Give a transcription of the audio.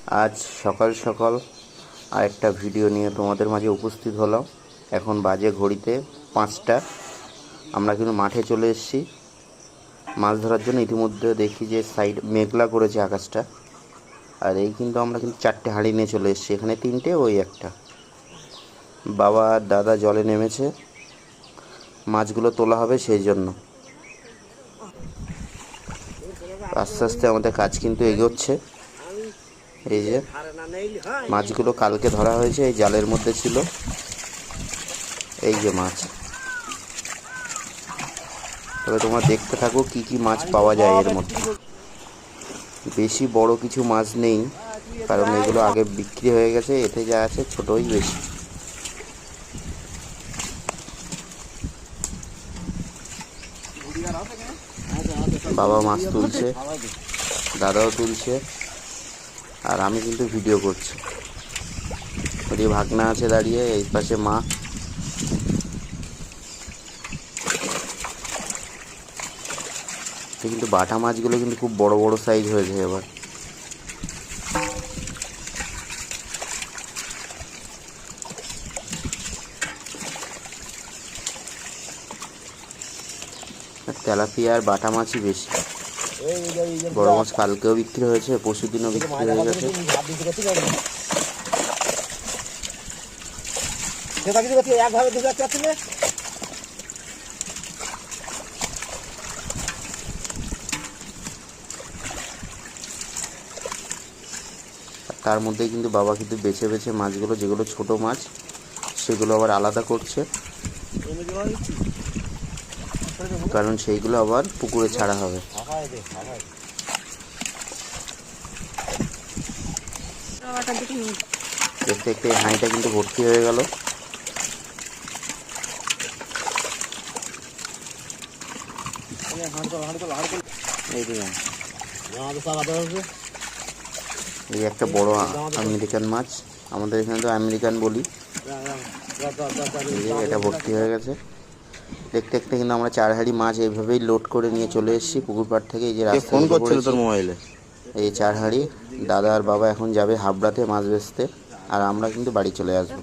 আজ সকাল সকাল আরেকটা ভিডিও নিয়ে তোমাদের মাঝে উপস্থিত হলাম। এখন বাজে ঘড়িতে 5টা। আমরা কিন্তু মাঠে চলে এসেছি মাছ ধরার জন্য। ইতিমধ্যে দেখি যে সাইড মেঘলা করেছে আকাশটা। আর এই কিন্তু আমরা কিন্তু 4টে হাঁড়ি নিয়ে চলে এসেছি, এখানে 3টে, ওই একটা। বাবা আর দাদা জলে নেমেছে, মাছগুলো তোলা হবে সেই জন্য। আস্তে আস্তে আমাদের কাজ কিন্তু এগোচ্ছে। এই যে মাছগুলো কালকে ধরা হয়েছে, এই জালের মধ্যে ছিল। এই যে মাছ, তবে তোমরা দেখতে থাকো কি কি মাছ পাওয়া যায় এর মধ্যে। বেশি বড় কিছু মাছ নেই, কারণ এগুলো আগে বিক্রি হয়ে গেছে। এতে যা আছে ছোটই বেশি। বাবা মাছ তুলছে, দাদাও তুলছে, আর আমি কিন্তু ভিডিও করছি। ওদিকে ভাগনা আছে দাঁড়িয়ে, এই পাশে মা। কিন্তু বাটা মাছগুলো কিন্তু খুব বড় বড় সাইজ হয়েছে এবার। তেলাপিয়া আর বাটা মাছই বেশি। বড় মাছ কালকেও বিক্রি হয়েছে, পরশু দিনও বিক্রি হয়ে গেছে। তার মধ্যে কিন্তু বাবা কিন্তু বেছে বেছে মাছগুলো, যেগুলো ছোট মাছ সেগুলো আবার আলাদা করছে, কারণ সেইগুলো আবার পুকুরে ছাড়া হবে। দেখতে দেখতে হাঁড়িটা কিন্তু ভর্তি হয়ে গেল। এই একটা বড় আমেরিকান মাছ, আমাদের এখানে তো আমেরিকান বলি। এটা ভর্তি হয়ে গেছে। দেখতে দেখতে কিন্তু আমরা 4 হাঁড়ি মাছ এইভাবেই লোড করে নিয়ে চলে এসেছি পুকুর পাড় থেকে। এই যে রাস্তা ফোন করছিল তোর মোবাইলে, এই 4 হাঁড়ি। দাদা আর বাবা এখন যাবে হাবড়াতে মাছ বেচতে, আর আমরা কিন্তু বাড়ি চলে আসবো।